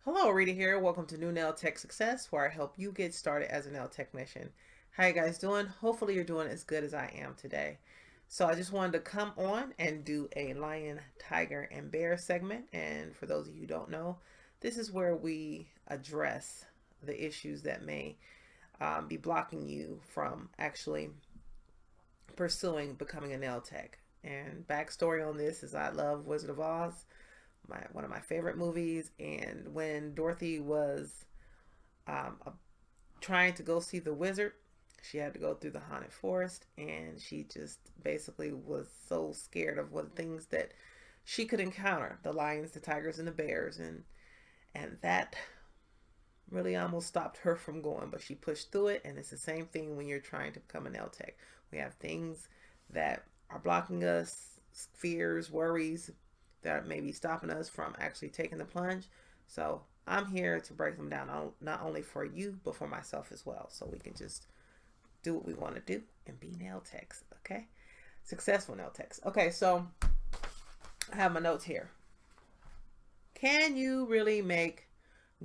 Hello, Rita here. Welcome to New Nail Tech Success, where I help you get started as a nail technician. How you guys doing? Hopefully you're doing as good as I am today. So I just wanted to come on and do a lion, tiger, and bear segment. And for those of you who don't know, this is where we address the issues that may be blocking you from actually pursuing becoming a nail tech. And backstory on this is I love Wizard of Oz, one of my favorite movies. And when Dorothy was um, trying to go see the wizard, she had to go through the haunted forest, and she just basically was so scared of what things that she could encounter, the lions, the tigers, and the bears, and that really almost stopped her from going, but she pushed through it. And it's the same thing when you're trying to become a nail tech. We have things that are blocking us, fears, worries that may be stopping us from actually taking the plunge. So I'm here to break them down, not only for you, but for myself as well. So we can just do what we want to do and be nail techs, okay? Successful nail techs. Okay, so I have my notes here. Can you really make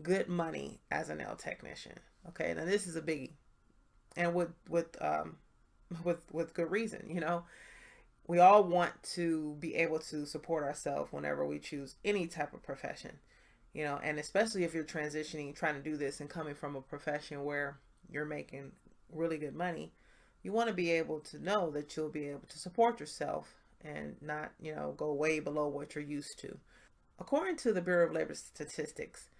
good money as a nail technician? Okay, now this is a biggie, and with good reason. We all want to be able to support ourselves whenever we choose any type of profession. And especially if you're transitioning, trying to do this and coming from a profession where you're making really good money, you want to be able to know that you'll be able to support yourself and not, go way below what you're used to. According to the Bureau of Labor Statistics,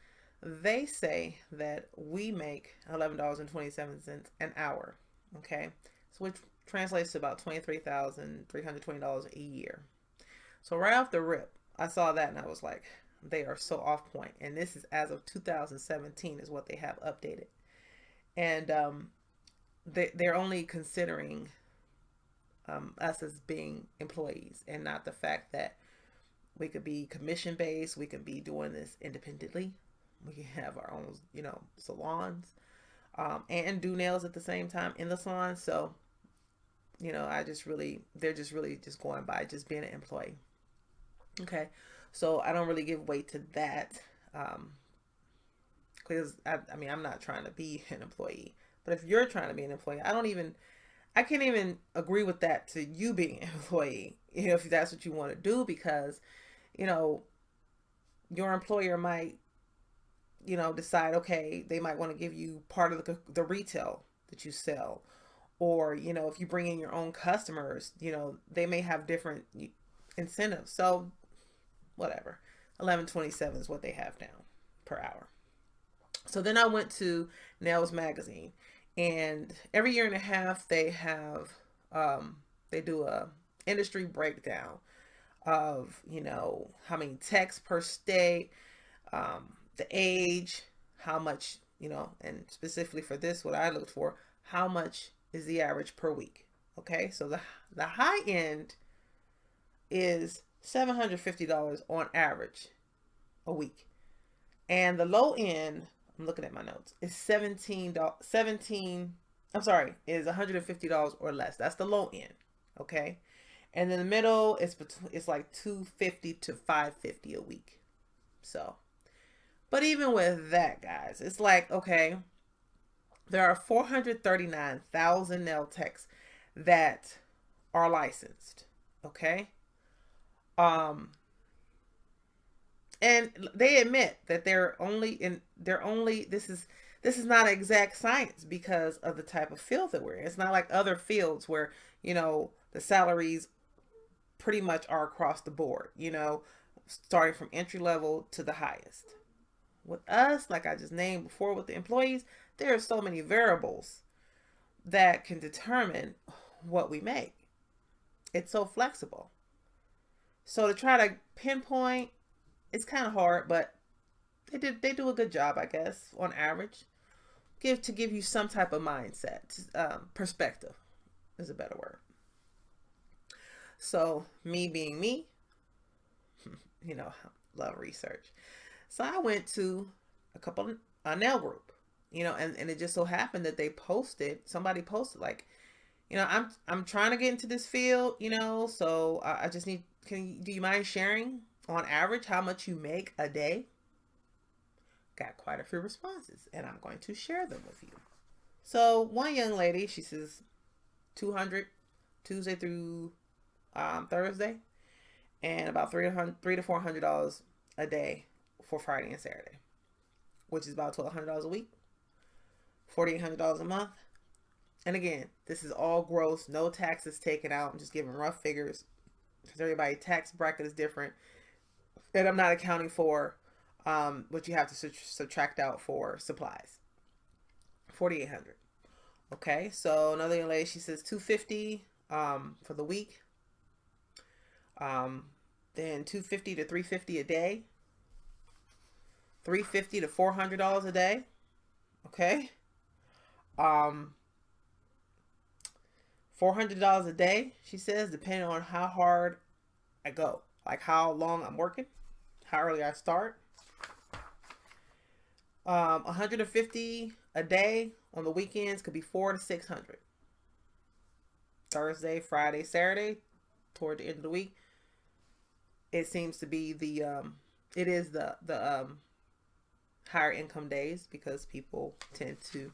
they say that we make $11.27 an hour. Okay, so which translates to about $23,320 a year. So right off the rip, I saw that and I was like, they are so off point. And this is as of 2017 is what they have updated. And they're only considering us as being employees, and not the fact that we could be commission based. We could be doing this independently. We can have our own, salons, and do nails at the same time in the salon. So, they're just really just going by just being an employee. Okay. So I don't really give weight to that. Because I'm not trying to be an employee, but if you're trying to be an employee, I can't even agree with that to you being an employee, if that's what you want to do, because, you know, your employer might, decide, okay, they might want to give you part of the retail that you sell. Or, if you bring in your own customers, they may have different incentives. So, whatever. 11.27 is what they have down per hour. So then I went to Nails Magazine, and every year and a half they do a industry breakdown of how many techs per state, the age, how much, and specifically for this, what I looked for, how much is the average per week. Okay, so the high end is $750 on average a week, and the low end, I'm looking at my notes, is 17. I'm sorry, is $150 or less. That's the low end. Okay, and in the middle, it's like 250 to 550 a week. So, but even with that, guys, it's like, okay, there are 439,000 nail techs that are licensed. Okay, um, and they admit that they're only this is not an exact science because of the type of field that we're in. It's not like other fields where the salaries pretty much are across the board, starting from entry level to the highest. With us, like I just named before, with the employees, there are so many variables that can determine what we make. It's so flexible. So to try to pinpoint, it's kind of hard, but they do a good job, I guess, on average. Give you some type of mindset, perspective is a better word. So me being me, you know, love research. So I went to a nail group, and it just so happened that somebody posted like, I'm trying to get into this field, so I just need, do you mind sharing on average how much you make a day? got quite a few responses, and I'm going to share them with you. So one young lady, she says 200 Tuesday through Thursday, and about $300 to $400 a day for Friday and Saturday, which is about $1,200 a week, $4,800 a month. And again, this is all gross, no taxes taken out. I'm just giving rough figures because everybody's tax bracket is different, and I'm not accounting for what you have to subtract out for supplies. $4,800. Okay, so another young lady, she says $250 for the week. Then $250 to $350 a day. $350 to $400 a day. Okay. $400 a day, she says, depending on how hard I go, like how long I'm working, how early I start. $150 a day on the weekends, could be $400 to $600. Thursday, Friday, Saturday, toward the end of the week, it seems to be the higher income days because people tend to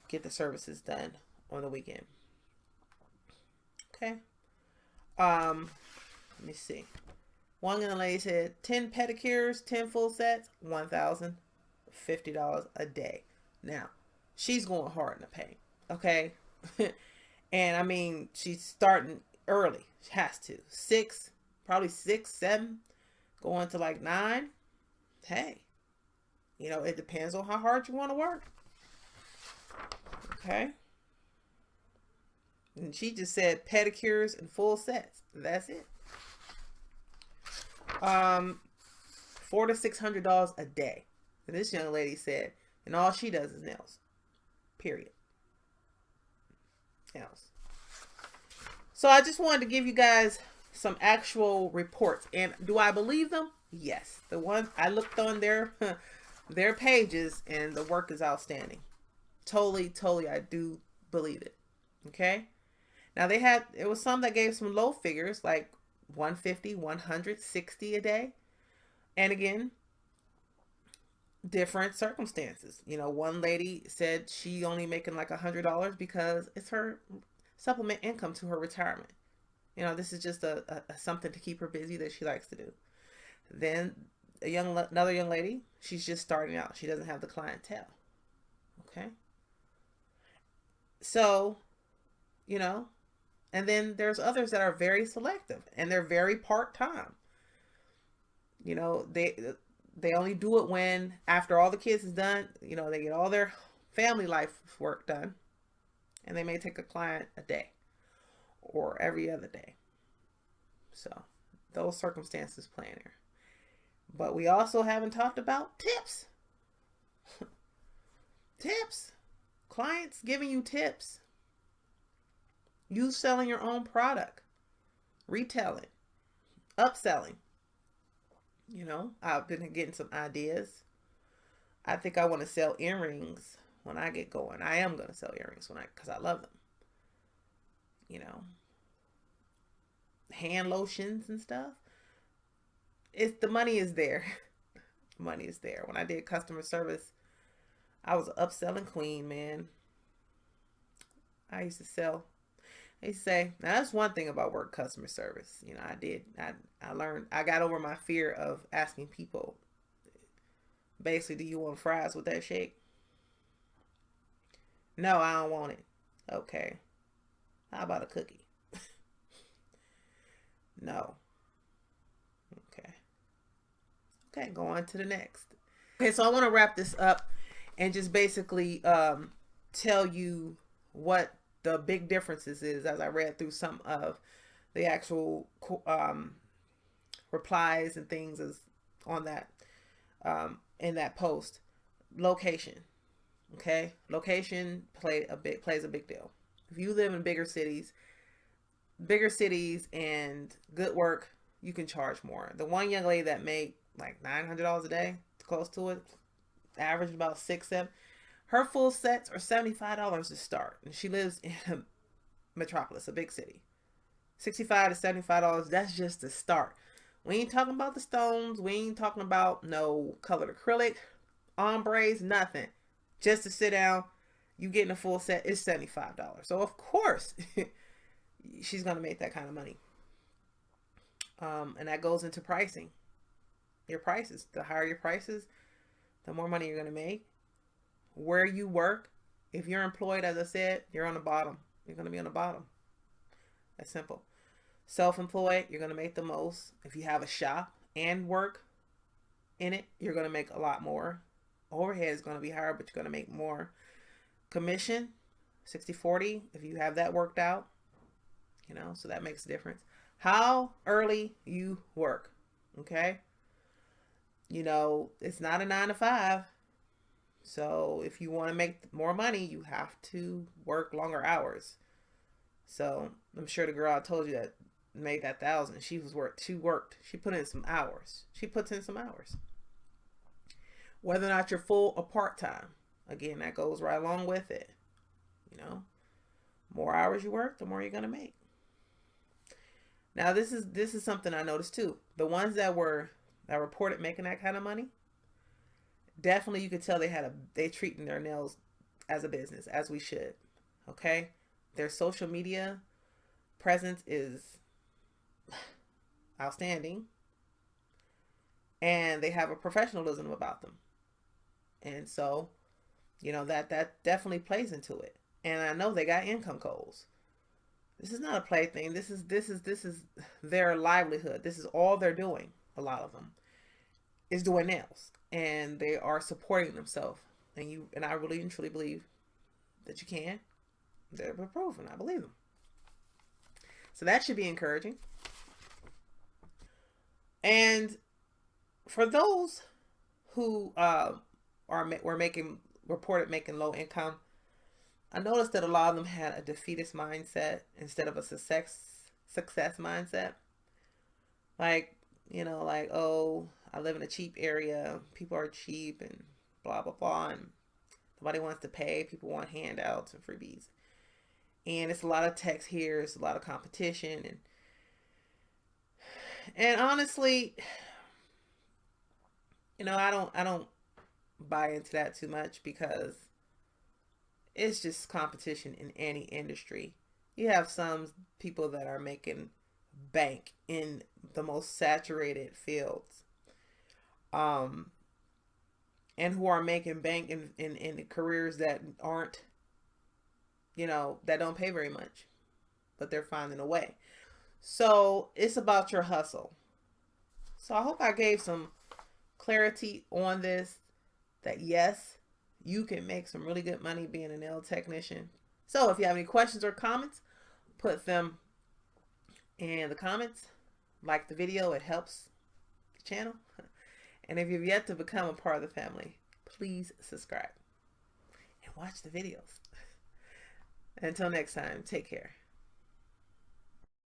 get the services done on the weekend. Okay. Let me see. One young lady said 10 pedicures, 10 full sets, $1,050 a day. Now, she's going hard in the paint. Okay. And I mean, she's starting early. She has to. Probably 6, 7, going to like 9. Hey, it depends on how hard you want to work. Okay. And she just said pedicures and full sets. That's it. $400 to $600 a day. And this young lady said, and all she does is nails. Period. Nails. So I just wanted to give you guys some actual reports. And do I believe them? Yes. The ones I looked on their pages, and the work is outstanding. Totally, I do believe it. Okay. Now it was some that gave some low figures, like 150, 160 a day. And again, different circumstances. One lady said she only making like $100 because it's her supplement income to her retirement. This is just a something to keep her busy that she likes to do. Then another young lady, she's just starting out. She doesn't have the clientele. Okay. So, and then there's others that are very selective and they're very part-time. They only do it when, after all the kids is done, they get all their family life work done, and they may take a client a day or every other day. So those circumstances play in there. But we also haven't talked about tips. Tips. Clients giving you tips. You selling your own product. Retailing. Upselling. I've been getting some ideas. I think I want to sell earrings when I get going. I am going to sell earrings because I love them. Hand lotions and stuff. The money is there. Money is there. When I did customer service, I was an upselling queen, man. I used to say, now that's one thing about work customer service. I learned, I got over my fear of asking people, basically, do you want fries with that shake? No, I don't want it. Okay. How about a cookie? No. Okay, go on to the next. Okay, so I want to wrap this up and just basically tell you what the big differences is as I read through some of the actual replies and things as on that in that post. Location. Okay, location plays a big deal. If you live in bigger cities and good work, you can charge more. The one young lady that made like $900 a day, close to it, average about 6, 7. Her full sets are $75 to start, and she lives in a metropolis, a big city. $65 to $75. That's just the start. We ain't talking about the stones. We ain't talking about no colored acrylic, ombres, nothing. Just to sit down, you getting a full set is $75. So of course, she's gonna make that kind of money. And that goes into pricing. Your prices. The higher your prices, the more money you're gonna make. Where you work, if you're employed, as I said, you're on the bottom. You're gonna be on the bottom. That's simple. Self-employed, you're gonna make the most. If you have a shop and work in it, you're gonna make a lot more. Overhead is gonna be higher, but you're gonna make more. Commission, 60-40, if you have that worked out, so that makes a difference. How early you work, okay? It's not a 9 to 5. So if you want to make more money, you have to work longer hours. So I'm sure the girl I told you that made that 1,000, she put in some hours. She puts in some hours. Whether or not you're full or part-time, again, that goes right along with it. More hours you work, the more you're going to make. Now, this is something I noticed too. The ones that reported making that kind of money, definitely you could tell they treating their nails as a business, as we should. Okay? Their social media presence is outstanding. And they have a professionalism about them. And so, that definitely plays into it. And I know they got income goals. This is not a plaything. This is their livelihood. This is all they're doing. A lot of them is doing nails, and they are supporting themselves. And I really and truly believe that you can. They're proven. I believe them. So that should be encouraging. And for those who reported making low income, I noticed that a lot of them had a defeatist mindset instead of a success mindset. Like, oh, I live in a cheap area. People are cheap and blah, blah, blah. And nobody wants to pay. People want handouts and freebies. And it's a lot of text here. It's a lot of competition. And honestly, I don't buy into that too much, because it's just competition in any industry. You have some people that are making bank in the most saturated fields, and who are making bank in careers that aren't, that don't pay very much, but they're finding a way. So it's about your hustle. So I hope I gave some clarity on this, that yes, you can make some really good money being a nail technician. So if you have any questions or comments, put them in the comments. Like the video, it helps the channel. And if you've yet to become a part of the family, please subscribe and watch the videos. Until next time, take care.